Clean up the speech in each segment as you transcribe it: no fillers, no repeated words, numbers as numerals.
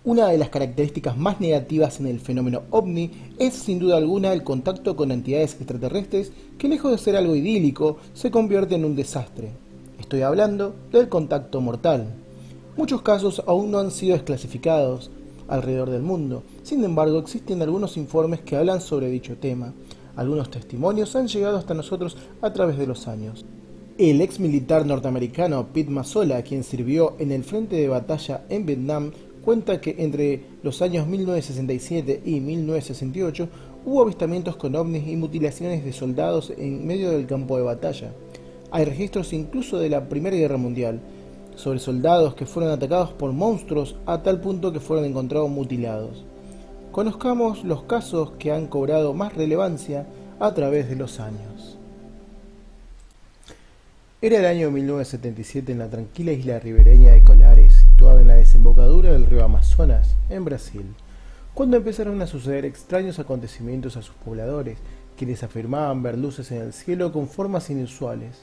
Una de las características más negativas en el fenómeno ovni es sin duda alguna el contacto con entidades extraterrestres que, lejos de ser algo idílico, se convierte en un desastre. Estoy hablando del contacto mortal. Muchos casos aún no han sido desclasificados alrededor del mundo. Sin embargo, existen algunos informes que hablan sobre dicho tema. Algunos testimonios han llegado hasta nosotros a través de los años. El ex militar norteamericano Pete Mazzola, quien sirvió en el frente de batalla en Vietnam, cuenta que entre los años 1967 y 1968 hubo avistamientos con ovnis y mutilaciones de soldados en medio del campo de batalla. Hay registros incluso de la Primera Guerra Mundial, sobre soldados que fueron atacados por monstruos a tal punto que fueron encontrados mutilados. Conozcamos los casos que han cobrado más relevancia a través de los años. Era el año 1977 en la tranquila isla ribereña de Colares, situada en la desembocadura del río Amazonas, en Brasil, cuando empezaron a suceder extraños acontecimientos a sus pobladores, quienes afirmaban ver luces en el cielo con formas inusuales,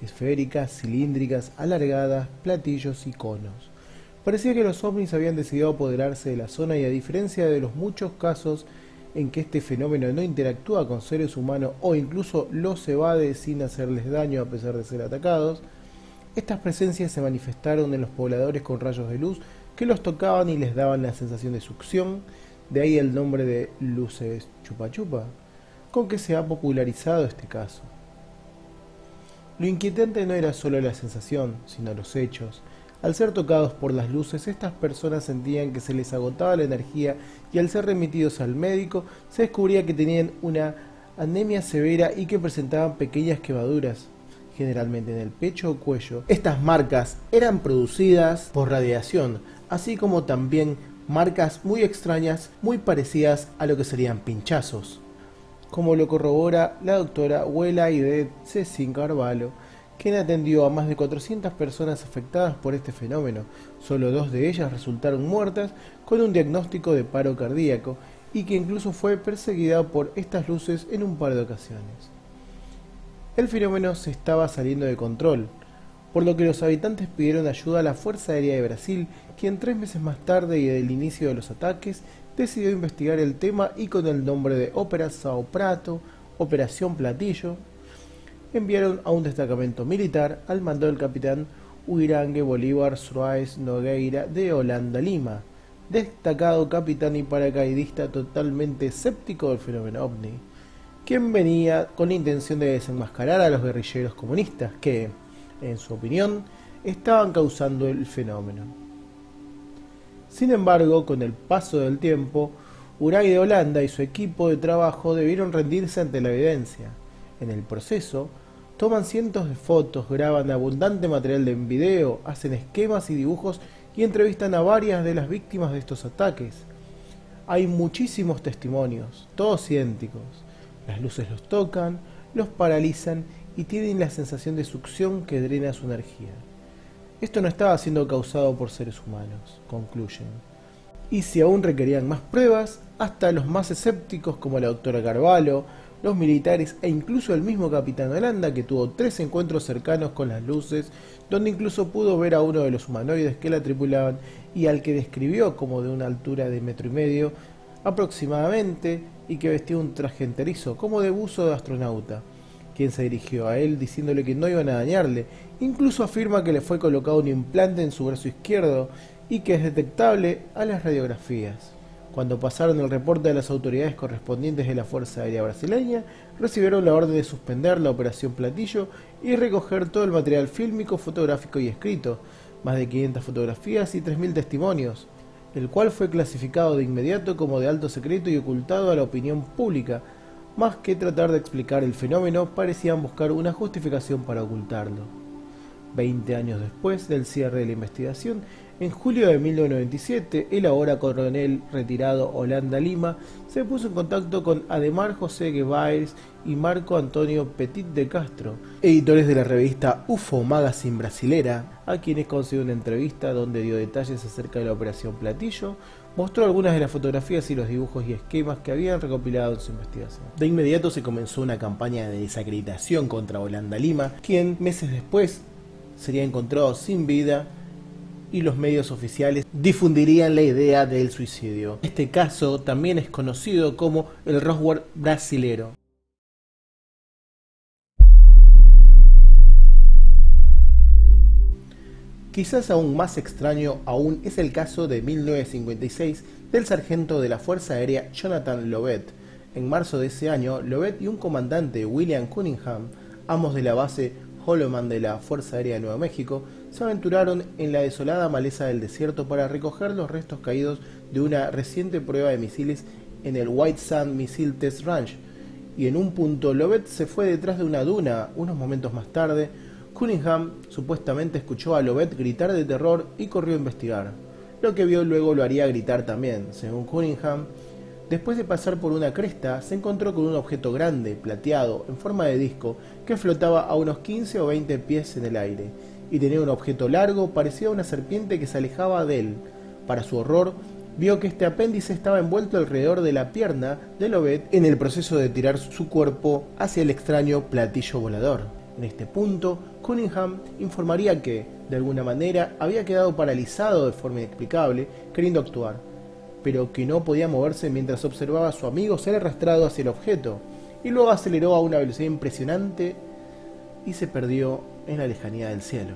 esféricas, cilíndricas, alargadas, platillos y conos. Parecía que los ovnis habían decidido apoderarse de la zona y, a diferencia de los muchos casos en que este fenómeno no interactúa con seres humanos o incluso los evade sin hacerles daño a pesar de ser atacados, estas presencias se manifestaron en los pobladores con rayos de luz que los tocaban y les daban la sensación de succión, de ahí el nombre de luces chupa chupa, con que se ha popularizado este caso. Lo inquietante no era solo la sensación, sino los hechos. Al ser tocados por las luces, estas personas sentían que se les agotaba la energía y al ser remitidos al médico, se descubría que tenían una anemia severa y que presentaban pequeñas quemaduras, generalmente en el pecho o cuello. Estas marcas eran producidas por radiación, así como también marcas muy extrañas, muy parecidas a lo que serían pinchazos, como lo corrobora la doctora Welaide Cecín Carvalho, quien atendió a más de 400 personas afectadas por este fenómeno. Solo 2 de ellas resultaron muertas con un diagnóstico de paro cardíaco y que incluso fue perseguida por estas luces en un par de ocasiones. El fenómeno se estaba saliendo de control, por lo que los habitantes pidieron ayuda a la Fuerza Aérea de Brasil, quien 3 meses más tarde y del inicio de los ataques decidió investigar el tema y con el nombre de Operação Prato, Operación Platillo, enviaron a un destacamento militar al mando del capitán Uirangue Bolívar Soares Nogueira de Holanda Lima, destacado capitán y paracaidista totalmente escéptico del fenómeno ovni, quien venía con la intención de desenmascarar a los guerrilleros comunistas que, en su opinión, estaban causando el fenómeno. Sin embargo, con el paso del tiempo, Uray de Holanda y su equipo de trabajo debieron rendirse ante la evidencia. En el proceso, toman cientos de fotos, graban abundante material en video, hacen esquemas y dibujos y entrevistan a varias de las víctimas de estos ataques. Hay muchísimos testimonios, todos idénticos. Las luces los tocan, los paralizan y tienen la sensación de succión que drena su energía. Esto no estaba siendo causado por seres humanos, concluyen. Y si aún requerían más pruebas, hasta los más escépticos como la doctora Carvalho, los militares e incluso el mismo capitán Holanda, que tuvo 3 encuentros cercanos con las luces, donde incluso pudo ver a uno de los humanoides que la tripulaban y al que describió como de una altura de 1,5 metros aproximadamente y que vestía un traje enterizo, como de buzo de astronauta, quien se dirigió a él diciéndole que no iban a dañarle. Incluso afirma que le fue colocado un implante en su brazo izquierdo y que es detectable a las radiografías. Cuando pasaron el reporte a las autoridades correspondientes de la Fuerza Aérea Brasileña, recibieron la orden de suspender la Operación Platillo y recoger todo el material fílmico, fotográfico y escrito, más de 500 fotografías y 3.000 testimonios, el cual fue clasificado de inmediato como de alto secreto y ocultado a la opinión pública. Más que tratar de explicar el fenómeno, parecían buscar una justificación para ocultarlo. 20 años después del cierre de la investigación, en julio de 1997, el ahora coronel retirado Holanda Lima se puso en contacto con Ademar José Guevares y Marco Antonio Petit de Castro, editores de la revista UFO Magazine brasilera, a quienes concedió una entrevista donde dio detalles acerca de la Operación Platillo, mostró algunas de las fotografías y los dibujos y esquemas que habían recopilado en su investigación. De inmediato se comenzó una campaña de desacreditación contra Holanda Lima, quien meses después sería encontrado sin vida y los medios oficiales difundirían la idea del suicidio. Este caso también es conocido como el Roswell brasilero. Quizás aún más extraño aún es el caso de 1956 del sargento de la Fuerza Aérea Jonathan Lovett. En marzo de ese año, Lovett y un comandante, William Cunningham, ambos de la base Holloman de la Fuerza Aérea de Nuevo México, se aventuraron en la desolada maleza del desierto para recoger los restos caídos de una reciente prueba de misiles en el White Sand Missile Test Range, y en un punto Lovett se fue detrás de una duna. Unos momentos más tarde, Cunningham supuestamente escuchó a Lovett gritar de terror y corrió a investigar. Lo que vio luego lo haría gritar también. Según Cunningham, después de pasar por una cresta, se encontró con un objeto grande, plateado, en forma de disco, que flotaba a unos 15 o 20 pies en el aire, y tenía un objeto largo, parecido a una serpiente que se alejaba de él. Para su horror, vio que este apéndice estaba envuelto alrededor de la pierna de Lovett en el proceso de tirar su cuerpo hacia el extraño platillo volador. En este punto, Cunningham informaría que, de alguna manera, había quedado paralizado de forma inexplicable, queriendo actuar, pero que no podía moverse mientras observaba a su amigo ser arrastrado hacia el objeto, y luego aceleró a una velocidad impresionante y se perdió en la lejanía del cielo.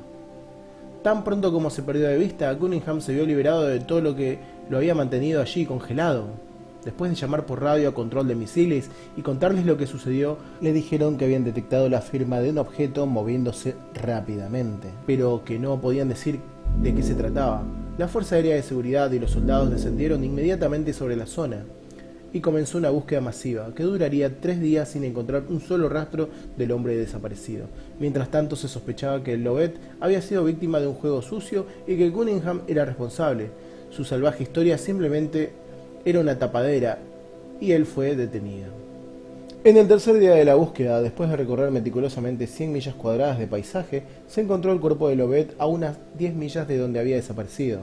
Tan pronto como se perdió de vista, Cunningham se vio liberado de todo lo que lo había mantenido allí congelado. Después de llamar por radio a control de misiles y contarles lo que sucedió, le dijeron que habían detectado la firma de un objeto moviéndose rápidamente, pero que no podían decir de qué se trataba. La Fuerza Aérea de Seguridad y los soldados descendieron inmediatamente sobre la zona y comenzó una búsqueda masiva que duraría 3 días sin encontrar un solo rastro del hombre desaparecido. Mientras tanto, se sospechaba que Lovett había sido víctima de un juego sucio y que Cunningham era responsable. Su salvaje historia simplemente era una tapadera y él fue detenido. En el tercer día de la búsqueda, después de recorrer meticulosamente 100 millas cuadradas de paisaje, se encontró el cuerpo de Lovett a unas 10 millas de donde había desaparecido,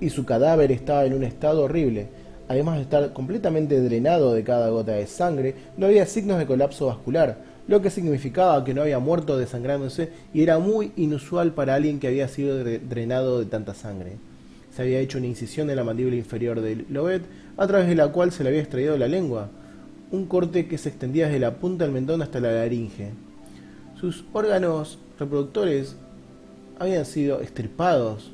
y su cadáver estaba en un estado horrible. Además de estar completamente drenado de cada gota de sangre, no había signos de colapso vascular, lo que significaba que no había muerto desangrándose, y era muy inusual para alguien que había sido drenado de tanta sangre. Se había hecho una incisión en la mandíbula inferior de Lovett, a través de la cual se le había extraído la lengua, un corte que se extendía desde la punta del mentón hasta la laringe. Sus órganos reproductores habían sido extirpados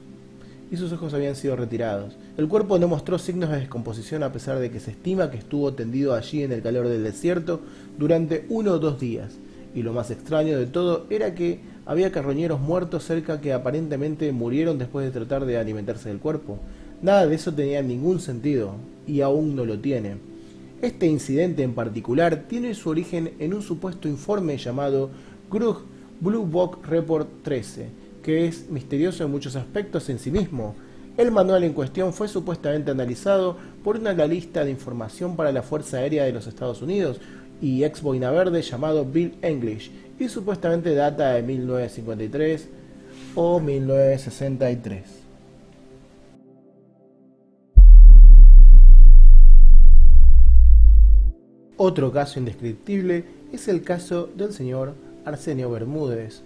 y sus ojos habían sido retirados. El cuerpo no mostró signos de descomposición a pesar de que se estima que estuvo tendido allí en el calor del desierto durante 1 o 2 días. Y lo más extraño de todo era que había carroñeros muertos cerca que aparentemente murieron después de tratar de alimentarse del cuerpo. Nada de eso tenía ningún sentido, y aún no lo tiene. Este incidente en particular tiene su origen en un supuesto informe llamado Grudge Blue Book Report 13, que es misterioso en muchos aspectos en sí mismo. El manual en cuestión fue supuestamente analizado por un analista de información para la Fuerza Aérea de los Estados Unidos y ex boina verde llamado Bill English, y supuestamente data de 1953 o 1963. Otro caso indescriptible es el caso del señor Arsenio Bermúdez,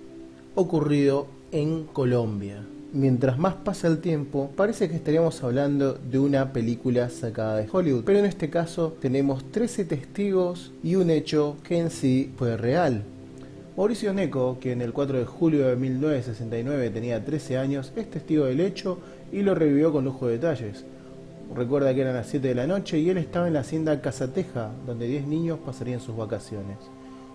ocurrido en Colombia. Mientras más pasa el tiempo, parece que estaríamos hablando de una película sacada de Hollywood, pero en este caso tenemos 13 testigos y un hecho que en sí fue real. Mauricio Neco, quien el 4 de julio de 1969 tenía 13 años, es testigo del hecho y lo revivió con lujo de detalles. Recuerda que eran las 7 de la noche y él estaba en la hacienda Casateja, donde 10 niños pasarían sus vacaciones.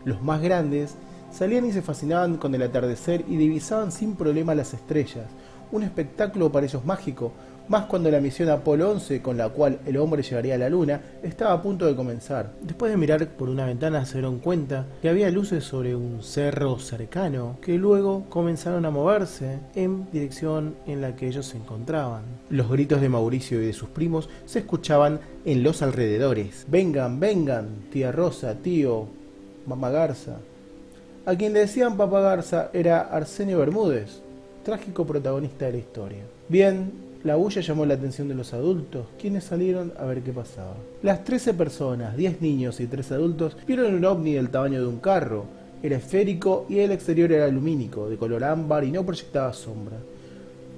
Los más grandes salían y se fascinaban con el atardecer y divisaban sin problema las estrellas, un espectáculo para ellos mágico, más cuando la misión Apolo 11, con la cual el hombre llegaría a la luna, estaba a punto de comenzar. Después de mirar por una ventana se dieron cuenta que había luces sobre un cerro cercano, que luego comenzaron a moverse en dirección en la que ellos se encontraban. Los gritos de Mauricio y de sus primos se escuchaban en los alrededores. «Vengan, vengan, tía Rosa, tío, mamá Garza». A quien le decían Papá Garza era Arsenio Bermúdez, trágico protagonista de la historia. Bien, la bulla llamó la atención de los adultos, quienes salieron a ver qué pasaba. Las 13 personas, 10 niños y 3 adultos, vieron un ovni del tamaño de un carro. Era esférico y el exterior era lumínico, de color ámbar y no proyectaba sombra.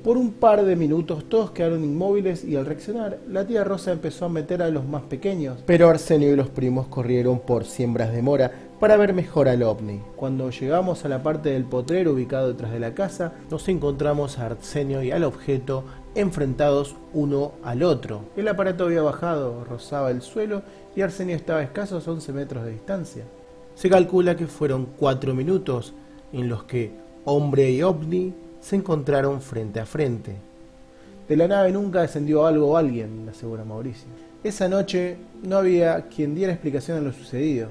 Por un par de minutos todos quedaron inmóviles y al reaccionar, la tía Rosa empezó a meter a los más pequeños, pero Arsenio y los primos corrieron por siembras de mora para ver mejor al ovni. Cuando llegamos a la parte del potrero ubicado detrás de la casa, nos encontramos a Arsenio y al objeto enfrentados uno al otro. El aparato había bajado, rozaba el suelo y Arsenio estaba a escasos 11 metros de distancia. Se calcula que fueron 4 minutos en los que hombre y ovni se encontraron frente a frente. De la nave nunca descendió algo o alguien, asegura Mauricio. Esa noche no había quien diera explicación a lo sucedido.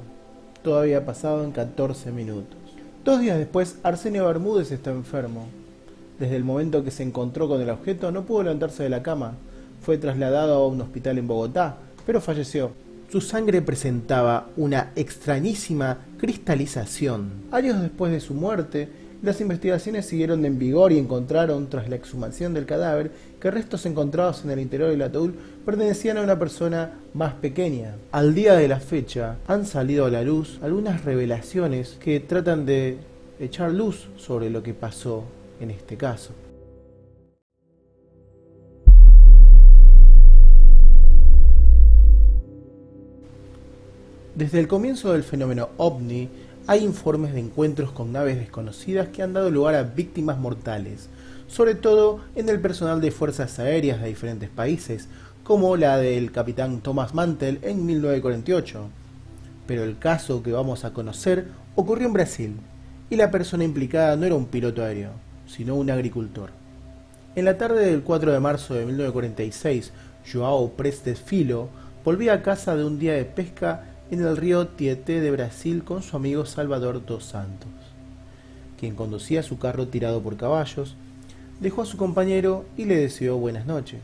Todo había pasado en 14 minutos. 2 días después, Arsenio Bermúdez estaba enfermo. Desde el momento que se encontró con el objeto, no pudo levantarse de la cama. Fue trasladado a un hospital en Bogotá, pero falleció. Su sangre presentaba una extrañísima cristalización. Años después de su muerte, las investigaciones siguieron en vigor y encontraron, tras la exhumación del cadáver, que restos encontrados en el interior del ataúd pertenecían a una persona más pequeña. Al día de la fecha han salido a la luz algunas revelaciones que tratan de echar luz sobre lo que pasó en este caso. Desde el comienzo del fenómeno OVNI, hay informes de encuentros con naves desconocidas que han dado lugar a víctimas mortales, sobre todo en el personal de fuerzas aéreas de diferentes países, como la del capitán Thomas Mantell en 1948. Pero el caso que vamos a conocer ocurrió en Brasil, y la persona implicada no era un piloto aéreo, sino un agricultor. En la tarde del 4 de marzo de 1946, João Prestes Filho volvía a casa de un día de pesca en el río Tietê de Brasil con su amigo Salvador dos Santos, quien conducía su carro tirado por caballos, dejó a su compañero y le deseó buenas noches.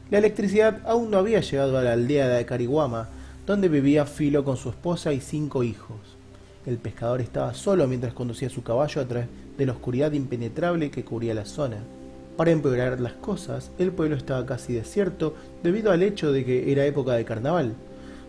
La electricidad aún no había llegado a la aldea de Carihuama, donde vivía Filho con su esposa y 5 hijos. El pescador estaba solo mientras conducía su caballo a través de la oscuridad impenetrable que cubría la zona. Para empeorar las cosas, el pueblo estaba casi desierto debido al hecho de que era época de carnaval.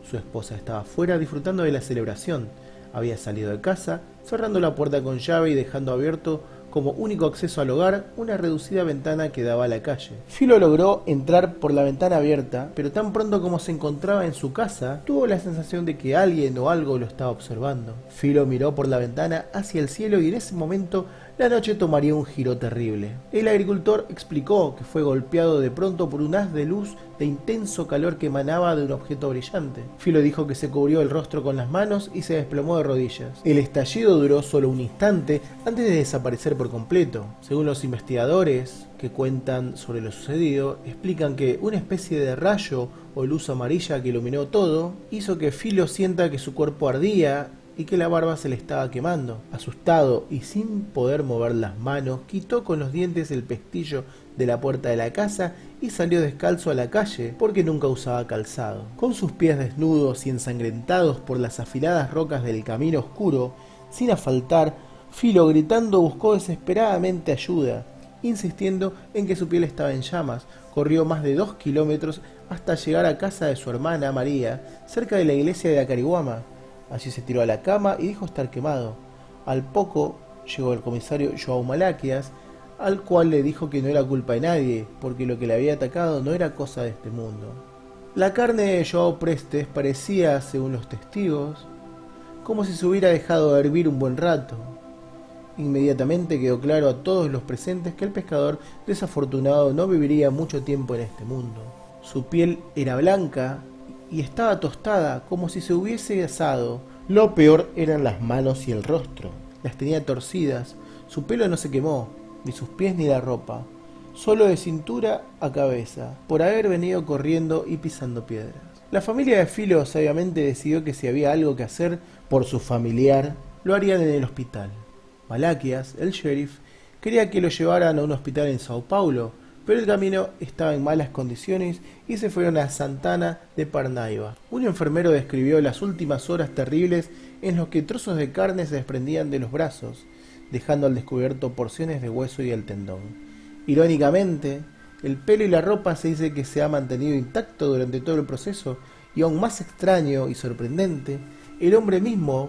Su esposa estaba afuera disfrutando de la celebración. Había salido de casa, cerrando la puerta con llave y dejando abierto como único acceso al hogar una reducida ventana que daba a la calle. Filho logró entrar por la ventana abierta, pero tan pronto como se encontraba en su casa, tuvo la sensación de que alguien o algo lo estaba observando. Filho miró por la ventana hacia el cielo y en ese momento la noche tomaría un giro terrible. El agricultor explicó que fue golpeado de pronto por un haz de luz de intenso calor que emanaba de un objeto brillante. Filho dijo que se cubrió el rostro con las manos y se desplomó de rodillas. El estallido duró solo un instante antes de desaparecer por completo. Según los investigadores que cuentan sobre lo sucedido, explican que una especie de rayo o luz amarilla que iluminó todo hizo que Filho sienta que su cuerpo ardía y que la barba se le estaba quemando. Asustado y sin poder mover las manos, quitó con los dientes el pestillo de la puerta de la casa y salió descalzo a la calle porque nunca usaba calzado. Con sus pies desnudos y ensangrentados por las afiladas rocas del camino oscuro, sin asfaltar, Filho gritando buscó desesperadamente ayuda, insistiendo en que su piel estaba en llamas. Corrió más de 2 kilómetros hasta llegar a casa de su hermana María, cerca de la iglesia de Acarihuama. Allí se tiró a la cama y dijo estar quemado. Al poco llegó el comisario João Malaquias, al cual le dijo que no era culpa de nadie, porque lo que le había atacado no era cosa de este mundo. La carne de João Prestes parecía, según los testigos, como si se hubiera dejado hervir un buen rato. Inmediatamente quedó claro a todos los presentes que el pescador desafortunado no viviría mucho tiempo en este mundo. Su piel era blanca y estaba tostada como si se hubiese asado. Lo peor eran las manos y el rostro. Las tenía torcidas, su pelo no se quemó, ni sus pies ni la ropa, solo de cintura a cabeza, por haber venido corriendo y pisando piedras. La familia de Filho sabiamente decidió que si había algo que hacer por su familiar, lo harían en el hospital. Malaquias, el sheriff, quería que lo llevaran a un hospital en Sao Paulo, pero el camino estaba en malas condiciones y se fueron a Santana de Parnaíba. Un enfermero describió las últimas horas terribles en las que trozos de carne se desprendían de los brazos, dejando al descubierto porciones de hueso y el tendón. Irónicamente, el pelo y la ropa se dice que se ha mantenido intacto durante todo el proceso, y aún más extraño y sorprendente, el hombre mismo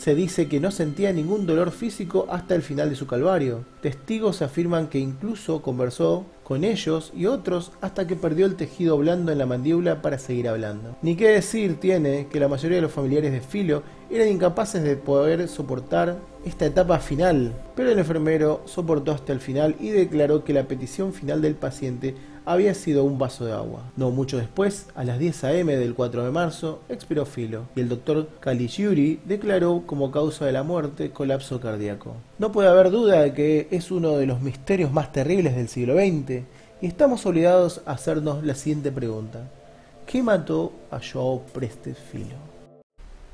Se dice que no sentía ningún dolor físico hasta el final de su calvario. Testigos afirman que incluso conversó con ellos y otros hasta que perdió el tejido blando en la mandíbula para seguir hablando. Ni qué decir tiene que la mayoría de los familiares de Philo eran incapaces de poder soportar esta etapa final, pero el enfermero soportó hasta el final y declaró que la petición final del paciente había sido un vaso de agua. No mucho después, a las 10 a.m. del 4 de marzo, expiró Philo y el doctor Caligiuri declaró como causa de la muerte colapso cardíaco. No puede haber duda de que es uno de los misterios más terribles del siglo XX y estamos obligados a hacernos la siguiente pregunta: ¿qué mató a Joao Prestes Philo?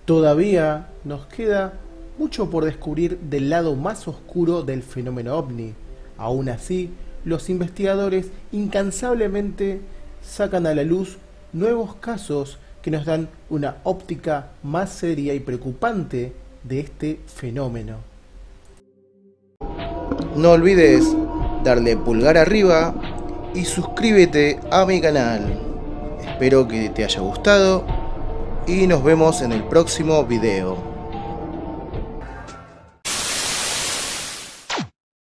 Todavía nos queda mucho por descubrir del lado más oscuro del fenómeno ovni. Aún así, los investigadores incansablemente sacan a la luz nuevos casos que nos dan una óptica más seria y preocupante de este fenómeno. No olvides darle pulgar arriba y suscríbete a mi canal. Espero que te haya gustado y nos vemos en el próximo video.